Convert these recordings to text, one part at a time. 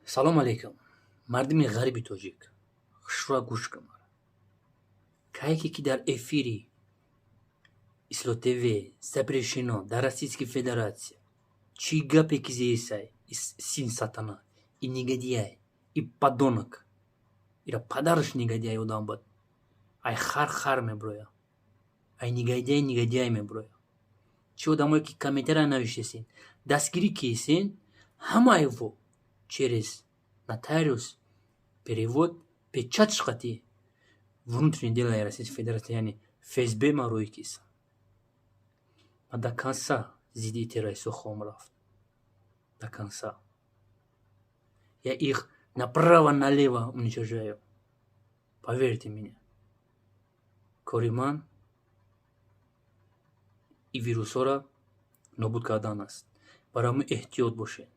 салом алейкум. Мардими ғариби тоҷик, хушро гӯш кунар. Кайке ки дар эфири Исло ТВ запрещено дар Российской Федерации. Чӣ гапе ки зиесай, син сатана, и негодяй, и подонок. Ира падараш негодяй одам буд. Ай хар меброя. Ай негодяй меброя. Чӣ одамое ки комментария навиштесин, дастгирӣ киесин, ҳамаи во через нотариус, перевод, печать шқати внутренние дела Российской Федерации, яъне ФСБ марои кисан. Ма до конца зидди террористов хоҳам рафт. До конца. Я их направо-налево уничтожаю. Поверьте мне. Кори ман и вирусора нобуд кардан аст. Барои мо эҳтиёт бошед.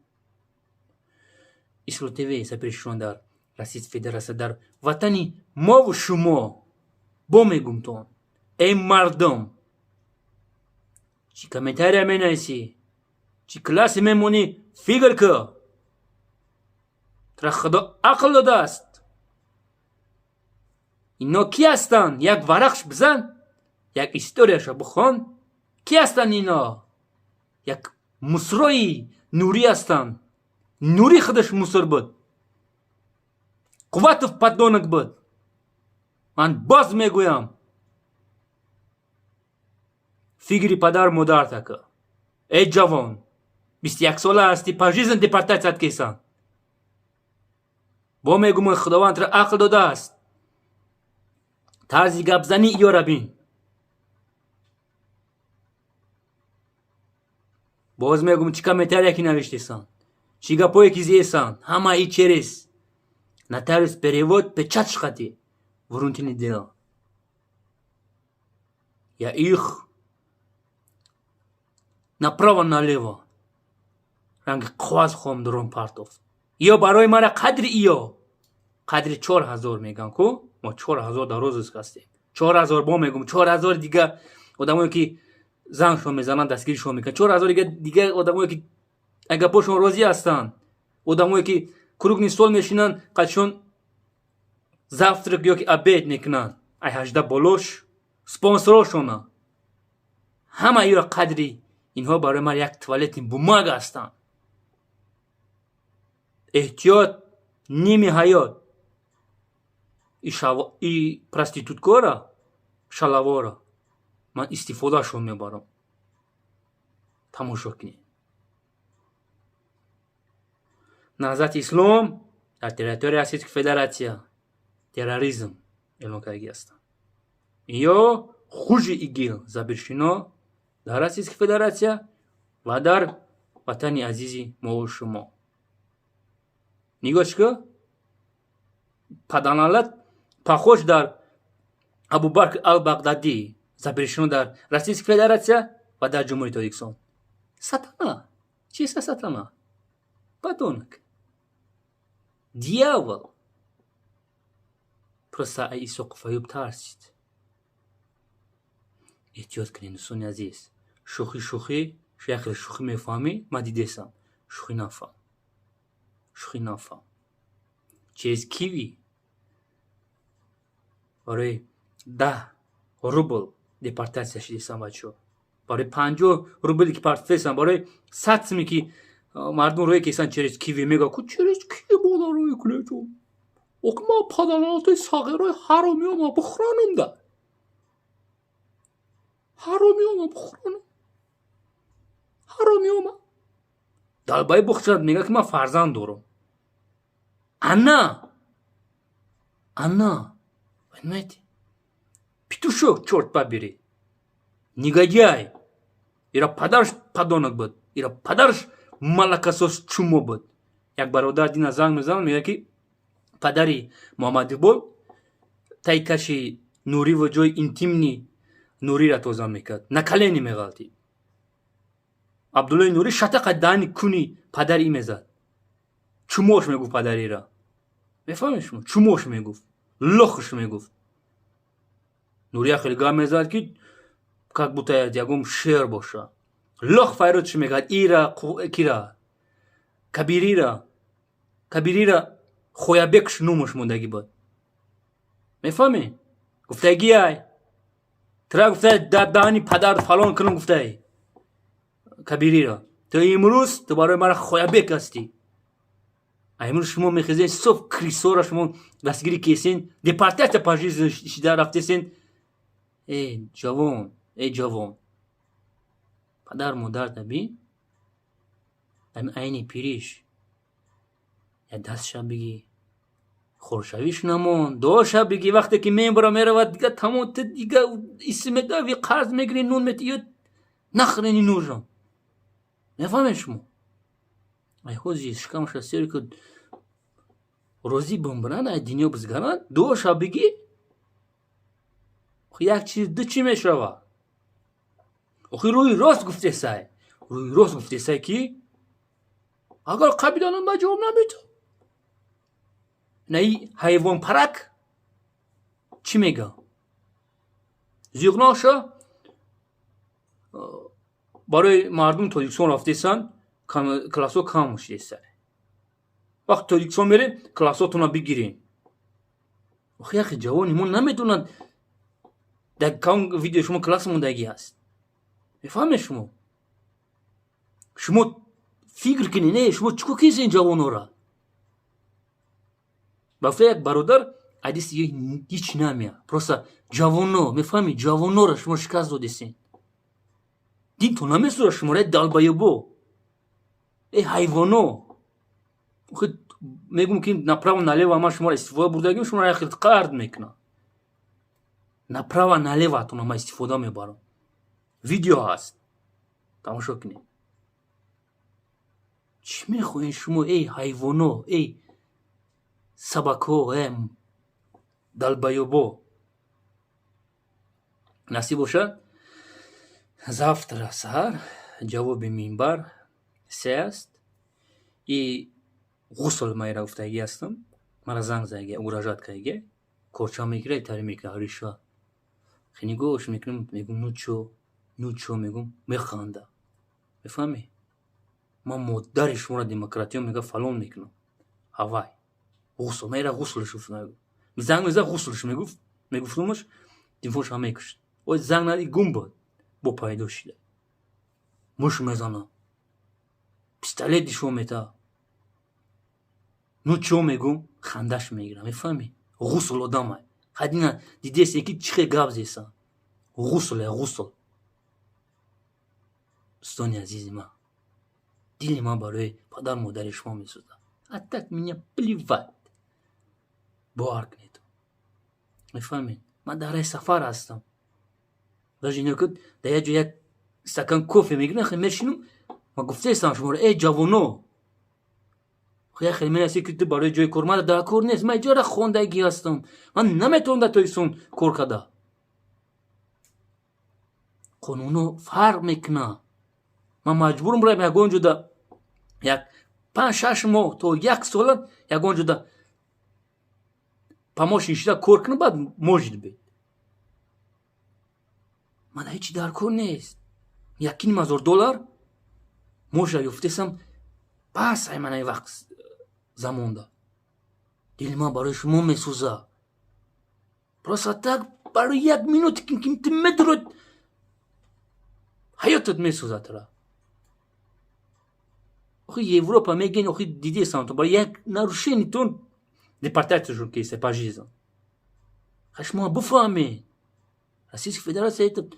Исло ТВ запрещено дар Российской Федерации, дар ватани мову шумо. Бо мегумтон. Эй мардум. Чӣ комментария менависӣ? Чӣ классе мемонӣ? Фикр кӯ. Тра худо ақл додааст. Ино ки ҳастанд? Як варақш бизан. Як историяшо бихон. Ки ҳастанд ино? Як мусрои нурӣ ҳастанд. Нурӣ худаш мусор буд. Қувватов подонок буд. Ман боз мегӯям. Фигри падар модарта кӯ. Эй ҷавон, 21 сола ҳастӣ, пожизненно депортатсият кесан. Бо мегӯям худовандро ақл додааст. Тарзи гапзанӣ иёра бин. Боз мегӯям чӣ комментария ки навиштесан, чӣ гапое ки зиесан, ҳама и через нотариус, перевод, печать шқати внутренние дела. Я их направо-налево ранги қағоз хоҳам дурон партофт. Иё барои мара қадри иё. Қадри 4000 меган ку? Мо 4000 дар розыск ҳастем. 4000 бо мегӯям 4000 дига одамое ки заншо мезананд, дастгиришо мекунанд. 4000 дига одамое ки агар бошон розӣ ҳастанд. Одамое ки круглый стол мешинанд, қадшон завтрак ё ки обед мекунанд. Ай 18 болош спонсорошона. Ҳама иёра қадри инҳо барои ман як туалетни бумага ҳастанд. Эҳтиёт ними ҳаёт. И проституткора, шалавора ман истифодашон мебарам. Тамошо кунед. Наҳзати ислом дар территорияи Российской Федерации терроризм эълон карда ҳастанд. Ё хуже ИГИЛ запрещено дар Российской Федерации ва дар ватани азизи мову шумо. Нигоҳ чӣ ку? Паданалат похож дар Абубакр ал-Бағдадӣ запрещено дар Российской Федерации ва дар Ҷумҳурии Тоҷикистон. Сатана. Чиста сатана. Подонок. Дьявол. Просто Исоқ Фаюб тарсид. эҳтиёт кунед дӯстони азиз. Шӯхӣ як хел шӯхӣ мефаҳмӣ, ман дидесам. Шӯхӣ нафаҳм. Через киви барои 10 рубл депортация шидесам бачаҳо. Барои 50 рубли ки партфесан, барои 100 сими ки мардум роҳе кесан через киви мега ку через киви бола роҳе кунечо. Окма паданалатои сағираи ҳаромиёма бухранам да. ҳаромиёма далбаи бухшад мега ки ман фарзанд дорам. Она понимаете, петушок чёрт побери, негодяй. Ира падарш подонок буд, ира падарш малакасос чумо буд. Як бародар дина занг мезанад, мега ки падари Муҳаммадиқбол тайкаши нурӣ ва ҷои интимни нуриро тоза мекард. На колени меғалтид. Абдуллои Нурӣ шатақа даъни куни падари мезад. Чумош мегуфт падарира. Мефаҳмед шумо? Чумош мегуфт. Лохш мегуфт. Нурия хеле гап мезад ки как будто ягон шер боша. Лох файродш мекард. Ира кира Кабирира کبیری را خویا بکش نومش موندگی بود میفهمی؟ گفته گیای ترا گفته دانی پدر فلان کنم گفته کبیری را تو امروز تو برای مرا خویا بک هستی امروز شما میخیزین صف کریسو را شما دستگیری کیسین دیپارتیت پاژیز شیده رفتیسین ای جوان پدر مادر تبین اینی پیریش یا دست شب بگی خورشویش نمون دو شب بگی وقتی که میبرا میرود دیگه تمام دیگه اسمت وی قرض میگیری نون میتیود نخرینی نوجان میفهمی شما ای خوزی شکمش سری که روزی بمبرن ای دنیا بزگرن دو شب بگی خو یک چیز دو چی میشوه خو روی راست گفته سای کی اگر قبیلانم با جواب نمیده نه حیوان پرک چی میگه زیغناشا برای مردم تاجیکستان رفتیسن کلاسو کاموش دیسن وقت تاجیکستان میرین کلاساتون رو بگیرین خیلی اخی جوانی من نمیدونن در کام ویدیو شما کلاس موندگی هست میفهمی شما فکر کنی نه شما چکو کیسین جوانو را بافته یک برادر عدیس هیچ نمیه پروسا جوانو میفهمی جوانو را شما شکست دادیسین دین تو نمیسوره شما را دالبایو بو ای حیوانو خود میگم که نپراو نلیو اما شما را استفاده بردگیم شما را خیلی قرد میکنه نپراو نلیو اتون اما استفاده میبارم ویدیو هست تماشا کنید چی میخواین شما ای حیوانو ای سبکو ای دلبایوبو نصیب باشه завтра سحر جواب منبر سه است ای غسل مایرا افتاگی هستم مرا زنگ زایگه اگراجات کایگه کورچا میگیره تاری میکنه ریشا خیلی گوش میکنم میگم نوچو میگم میخنده میفهمی ما مادر شما دموکراتی میگه فلان میکنم هوای غسل میره غسلش افتاد زنگ میزه غسلش میگفتمش تلفنش هم میکشت و زنگ ندی گم بود با پیدا شده مش میزنه پیستولت دیشو میته نوچو میگم خندش میگیره میفهمی غسل آدمه خدینا دیدیست یکی چخه گاب زیسا غسل دوستان عزیز ما دل ما برای پدر مادر شما میسوزه اتک منیا плевать باور کنید میفهمید من در سفر هستم داشت که در یه یک استکان کافی میگیرن خیلی میشینم ما گفته استم شما ای جوانو خیلی میرسی که تو برای جای کار در کار نیست من جای خوندگی هستم من نمیتونم در تویسون کار کده قانونو فرق میکنه من مجبورم برای یگانجا دا یک 5-6 ماه تا 1 سال یگانجا دا помощничida کار کنم بعد موجود بید من هیچی در کار نیست $1,000 موجه یفتیسم پس ای من ای وقت زمان دا دل من برای شما میسوزه پروسا تک برای 1 مینوت که مترد حیاتت میسوزه ترا اخی Европа میگین اخی دیدی سام تو برای یک нарушение тон депортацию кейса пожизненно шма бufами Российская Федерация это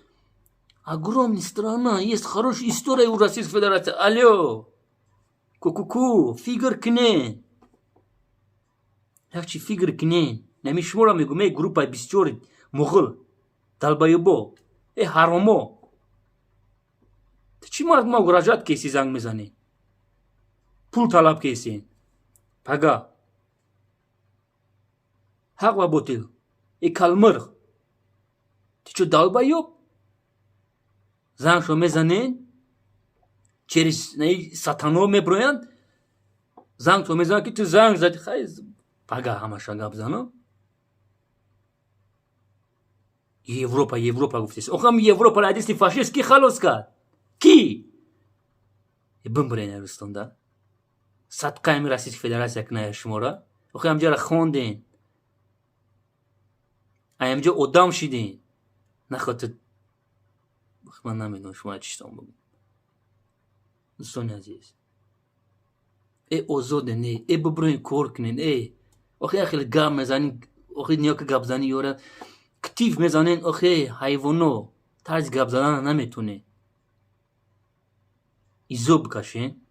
огромная страна есть хорошая история у Российской Федерации алло ку фигур кне якчи фигур кне намишмора мегу ме группа бисёр муғул далбайбо ҳаромо чӣ мард ма муроҷиат кеси занг мезанӣ пул талаб кесин пага ҳақ ва ботил калмирғ ту чӯ далбайоб зангшо мезанен через сатано меброянд зангшо мезананд ки ту занг зади хай пага ҳамаша гап зано Европа гуфтес охам Европа радисти фашист ки халос кард ки бимбирен Арустонда صدقه همین راسیسک فدراسیا کنه شما را آخه همجا را خوندین همجا ادام شدین نخاطر من نمیدونم شما چیستان بگم دوستان عزیز ای اوزاده نه ای ببروین کار کنین ای آخه خیلی گپ میزنین آخه نیا که گپ زنی یاره کتیف میزنین آخه حیوانو طرز گپ زدن نمیتونه ایزو بکشین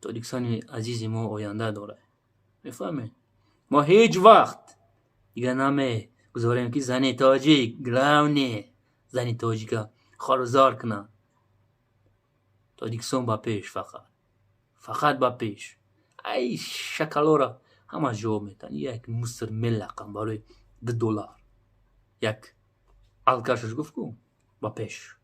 تاریکسان عزیز ما آینده داره میفهمین ما هیچ وقت دیگه نمی گذاریم که زنی تاجیک گراونه زنی تاجیکا خارزار کنن تاریکسان با پیش فقط با پیش ای شکلو را همه جا میتن یک مستر ملقم برای $2 یک الکشش گفت کن با پیش